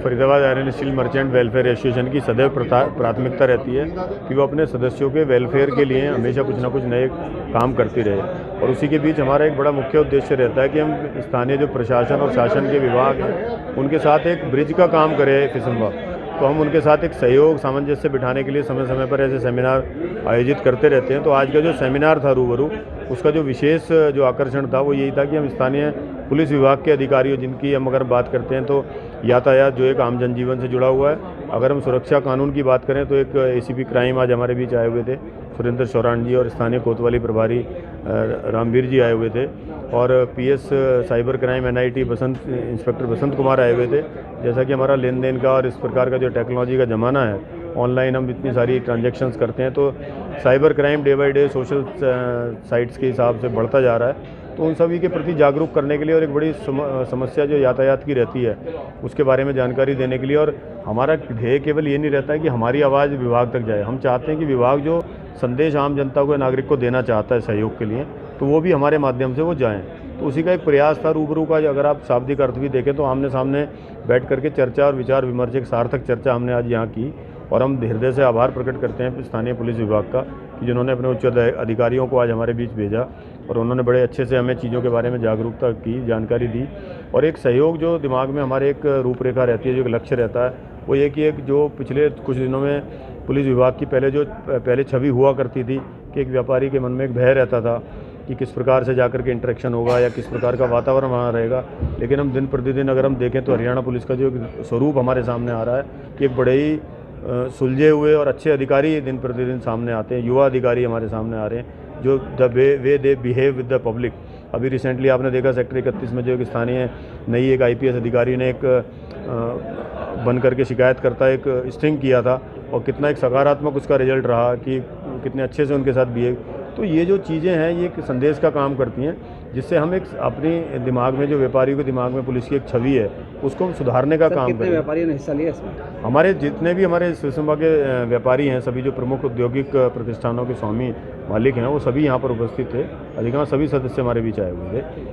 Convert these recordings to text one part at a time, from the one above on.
Faridabad iron steel merchant welfare association की सदैव प्राथमिकता रहती है कि वो अपने सदस्यों के वेलफेयर के लिए हमेशा कुछ ना कुछ नए काम करती रहे। और उसी के बीच हमारा एक बड़ा मुख्य उद्देश्य रहता है कि हम स्थानीय जो प्रशासन और शासन के विभाग हैं उनके साथ एक ब्रिज का काम करें फिसम्बा। तो हम उनके साथ एक सहयोग सामंजस्य बिठाने के लिए समय समय पर ऐसे सेमिनार आयोजित करते रहते हैं। तो आज का जो सेमिनार था रूबरू, उसका जो विशेष जो आकर्षण था वो यही था कि हम स्थानीय पुलिस विभाग के अधिकारियों, जिनकी हम अगर बात करते हैं तो यातायात जो एक आम जनजीवन से जुड़ा हुआ है, अगर हम सुरक्षा कानून की बात करें तो एक एसीपी क्राइम आज हमारे बीच आए हुए थे, सुरेंद्र चौरान जी, और स्थानीय कोतवाली प्रभारी रामवीर जी आए हुए थे, और PS cyber crime NIT inspector Basant Kumar आए हुए थे। जैसा कि हमारा लेन देन का और इस प्रकार का जो टेक्नोलॉजी का ज़माना है, ऑनलाइन हम इतनी सारी ट्रांजैक्शंस करते हैं, तो cyber crime day by day social sites के हिसाब से बढ़ता जा रहा है। तो उन सभी के प्रति जागरूक करने के लिए और एक बड़ी समस्या जो यातायात की रहती है उसके बारे में जानकारी देने के लिए, और हमारा ध्येय केवल ये नहीं रहता है कि हमारी आवाज़ विभाग तक जाए। हम चाहते हैं कि विभाग जो संदेश आम जनता को, नागरिक को देना चाहता है सहयोग के लिए, तो वो भी हमारे माध्यम से वो जाएँ। तो उसी का एक प्रयास था रूबरू का। अगर आप शाब्दिक अर्थ भी देखें तो आमने सामने बैठ करके चर्चा और विचार विमर्श, एक सार्थक चर्चा हमने आज यहाँ की। और हम हृदय से आभार प्रकट करते हैं स्थानीय पुलिस विभाग का कि जिन्होंने अपने उच्च अधिकारियों को आज हमारे बीच भेजा और उन्होंने बड़े अच्छे से हमें चीज़ों के बारे में जागरूकता की, जानकारी दी। और एक सहयोग जो दिमाग में हमारे एक रूपरेखा रहती है, जो एक लक्ष्य रहता है, वो ये कि एक जो पिछले कुछ दिनों में पुलिस विभाग की पहले छवि हुआ करती थी कि एक व्यापारी के मन में एक भय रहता था कि किस प्रकार से जाकर के इंटरेक्शन होगा या किस प्रकार का वातावरण वहाँ रहेगा। लेकिन हम दिन प्रतिदिन अगर हम देखें तो हरियाणा पुलिस का जो स्वरूप हमारे सामने आ रहा है कि एक बड़े ही सुलझे हुए और अच्छे अधिकारी दिन प्रतिदिन सामने आते हैं, युवा अधिकारी हमारे सामने आ रहे हैं, जो way they behave with the public. अभी रिसेंटली आपने देखा सेक्टर 31 में जो एक स्थानीय नई एक आईपीएस अधिकारी ने एक बन करके शिकायतकर्ता एक स्टिंग किया था, और कितना एक सकारात्मक उसका रिजल्ट रहा कि कितने अच्छे से उनके साथ बिहेव। तो ये जो चीज़ें हैं ये एक संदेश का काम करती हैं, जिससे हम एक अपनी दिमाग में, जो व्यापारियों के दिमाग में पुलिस की एक छवि है, उसको हम सुधारने का काम करें। व्यापारियों ने हिस्सा लिया इसमें? हमारे जितने भी हमारे सुषमा के व्यापारी हैं, सभी जो प्रमुख औद्योगिक प्रतिष्ठानों के स्वामी मालिक हैं, वो सभी यहाँ पर उपस्थित थे। अधिकांश सभी सदस्य हमारे बीच आए हुए थे।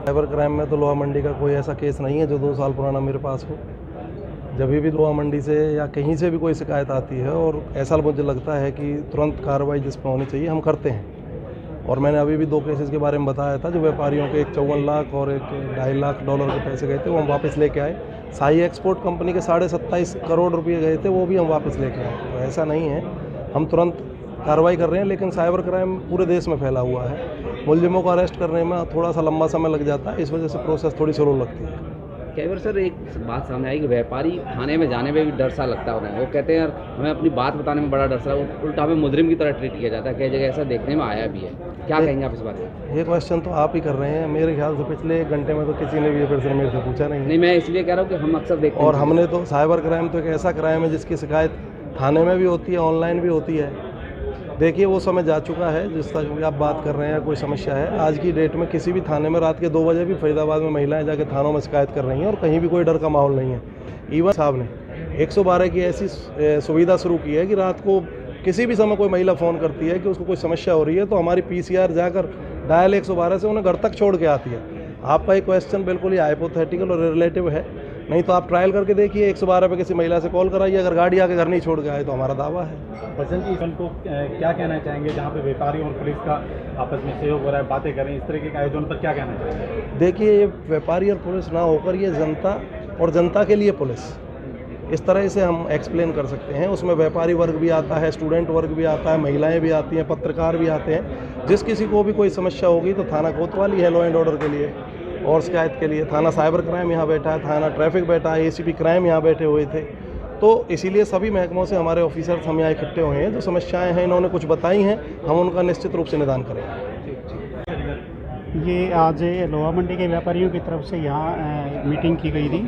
साइबर क्राइम में तो लोहा मंडी का कोई ऐसा केस नहीं है जो 2 साल पुराना मेरे पास हो। जब भी लोहा मंडी से या कहीं से भी कोई शिकायत आती है और ऐसा मुझे लगता है कि तुरंत कार्रवाई जिस पर होनी चाहिए हम करते हैं। और मैंने अभी भी 2 केसेस के बारे में बताया था, जो व्यापारियों के एक 54 लाख और एक $2.5 लाख के पैसे गए थे, वो हम वापस लेके आए। साई एक्सपोर्ट कंपनी के 27.5 करोड़ रुपये गए थे, वो भी हम वापस लेके आए। तो ऐसा नहीं है, हम तुरंत कार्रवाई कर रहे हैं। लेकिन साइबर क्राइम पूरे देश में फैला हुआ है, मुलजिमों को अरेस्ट करने में थोड़ा सा लंबा समय लग जाता है, इस वजह से प्रोसेस थोड़ी स्लो लगती है। कई बार सर एक बात सामने आई कि व्यापारी थाने में जाने में भी डर सा लगता है उन्हें। वो कहते हैं यार हमें अपनी बात बताने में बड़ा डर सा, उल्टा हमें मुजरिम की तरह ट्रीट किया जाता है। कई जगह ऐसा देखने में आया भी है। क्या कहेंगे आप इस बारे में? ये क्वेश्चन तो आप ही कर रहे हैं, मेरे ख्याल से पिछले 1 घंटे में तो किसी ने भी ये प्रश्न मेरे से पूछा नहीं। नहीं, मैं इसलिए कह रहा हूँ कि हम अक्सर देखते हैं। और हमने तो साइबर क्राइम तो एक ऐसा क्राइम है जिसकी शिकायत थाने में भी होती है, ऑनलाइन भी होती है। देखिए वो समय जा चुका है जिस तक आप बात कर रहे हैं, कोई समस्या है। आज की डेट में किसी भी थाने में रात के 2 बजे भी फरीदाबाद में महिलाएं जाके थानों में शिकायत कर रही हैं और कहीं भी कोई डर का माहौल नहीं है। इवन साहब ने 112 की ऐसी सुविधा शुरू की है कि रात को किसी भी समय कोई महिला फ़ोन करती है कि उसको कोई समस्या हो रही है, तो हमारी पीसीआर जाकर डायल 112 से उन्हें घर तक छोड़ के आती है। आपका ये क्वेश्चन बिल्कुल ही हाइपोथेटिकल और रिलेटिव है, नहीं तो आप ट्रायल करके देखिए, 112 पे किसी महिला से कॉल कराइए, अगर गाड़ी आके घर नहीं छोड़ के आए तो हमारा दावा है। बसंत जी, इस को क्या कहना चाहेंगे जहाँ पे व्यापारी और पुलिस का आपस में सहयोग हो रहा है, बातें करें, इस तरीके के आयोजन पर क्या कहना चाहेंगे? देखिए ये व्यापारी और पुलिस ना होकर ये जनता और जनता के लिए पुलिस, इस तरह से हम एक्सप्लेन कर सकते हैं। उसमें व्यापारी वर्ग भी आता है, स्टूडेंट वर्ग भी आता है, महिलाएं भी आती हैं, पत्रकार भी आते हैं। जिस किसी को भी कोई समस्या होगी तो थाना कोतवाली है लॉ एंड ऑर्डर के लिए और शिकायत के लिए, थाना साइबर क्राइम यहाँ बैठा है, थाना ट्रैफिक बैठा है, एसीपी क्राइम यहाँ बैठे हुए थे। तो इसीलिए सभी महकमों से हमारे ऑफिसर्स हम यहाँ इकट्ठे हुए हैं। जो समस्याएं हैं इन्होंने कुछ बताई हैं, हम उनका निश्चित रूप से निदान करेंगे। ये आज लोहा मंडी के व्यापारियों की तरफ से यहाँ मीटिंग की गई थी,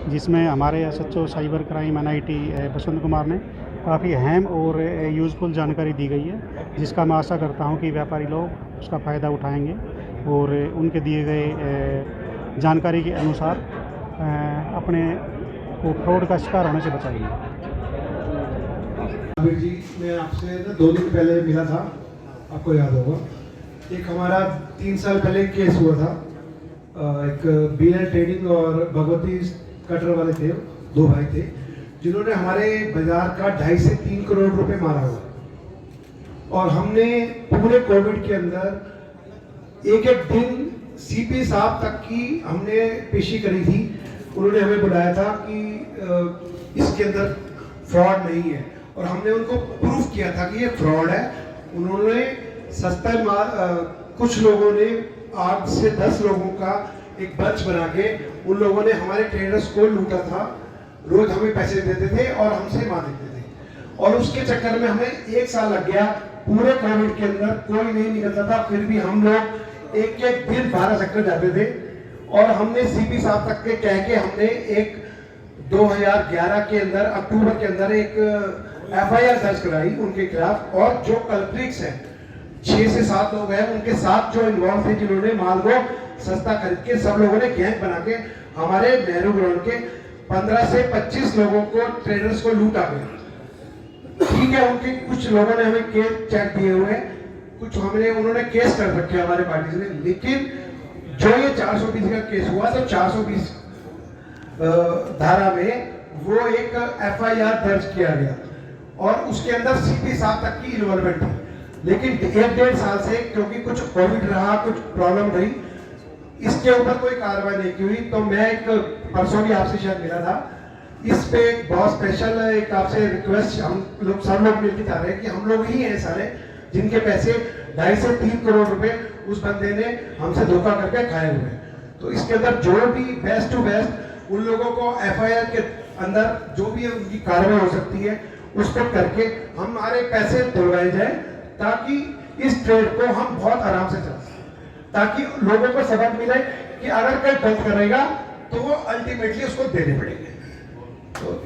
जिसमें हमारे SHO cyber crime NIT Basant Kumar ने काफ़ी अहम और यूज़फुल जानकारी दी गई है, जिसका मैं आशा करता हूँ कि व्यापारी लोग उसका फ़ायदा उठाएंगे और उनके दिए गए जानकारी के अनुसार अपने को फ्रॉड का शिकार होने से बचाएंगे। आमिर जी, मैं आपसे 2 दिन पहले मिला था, आपको याद होगा। एक हमारा 3 साल पहले केस हुआ था, एक बीएल ट्रेडिंग और भगवती कटर वाले थे, दो भाई थे जिन्होंने हमारे बाजार का 2.5 से 3 करोड़ रुपए मारा हुआ। और हमने पूरे कोविड के अंदर एक एक दिन सीपी साहब तक की हमने पेशी करी थी। उन्होंने हमें बुलाया था कि इसके अंदर फ्रॉड नहीं है, और हमने उनको प्रूफ किया था कि ये फ्रॉड है। उन्होंने सस्ता माल, कुछ लोगों ने 8 से 10 लोगों का एक बंच बना के उन लोगों ने हमारे ट्रेडर्स को लूटा था। रोज हमें पैसे देते थे और हमसे मार देते थे, और उसके चक्कर में हमें 1 साल लग गया। पूरे कोविड के अंदर कोई नहीं निकलता था, फिर भी हम लोग एक एक दिन 12 चक्कर जाते थे। और हमने सीपी साहब तक के कह के हमने एक 2011 के अंदर अक्टूबर के अंदर एक FIR दर्ज कराई उनके खिलाफ। और जो कल्प्रिट्स हैं 6 से 7 लोग हैं, उनके साथ जो इन्वॉल्व थे, जिन्होंने माल को सस्ता खरीद के, सब लोगों ने गैंग बना के हमारे नेहरू ग्राउंड के 15 से 25 लोगों को, ट्रेडर्स को लूटा गया। ठीक है, उनके कुछ लोगों ने हमें केस चेक दिए हुए हैं, कुछ उन्होंने केस कर रखे हमारे पार्टी ने। लेकिन जो ये 420 का केस हुआ, तो 420 धारा में वो एक FIR दर्ज किया गया, और उसके अंदर सीपी साहब तक की इन्वॉल्वमेंट थी। लेकिन 1-1.5 साल से, क्योंकि कुछ कोविड रहा, कुछ प्रॉब्लम रही, इसके ऊपर कोई कार्रवाई नहीं की हुई। तो मैं एक परसों भी आपसे शायद मिला था, इस पे एक बहुत स्पेशल एक आपसे रिक्वेस्ट, हम लोग सब लोग मिलकर चाह रहे हैं कि हम लोग ही हैं सारे जिनके पैसे 2.5 से 3 करोड़ रुपए उस बंदे ने हमसे धोखा करके खाए हुए हैं। तो इसके अंदर जो भी बेस्ट टू बेस्ट उन लोगों को FIR के अंदर जो भी उनकी कार्रवाई हो सकती है उस पर करके हमारे पैसे दिलवाए जाए, ताकि इस ट्रेड को हम बहुत आराम से चला सकें, ताकि लोगों को सबक मिले कि अगर कोई गलत करेगा तो वो अल्टीमेटली उसको देने पड़ेंगे। तो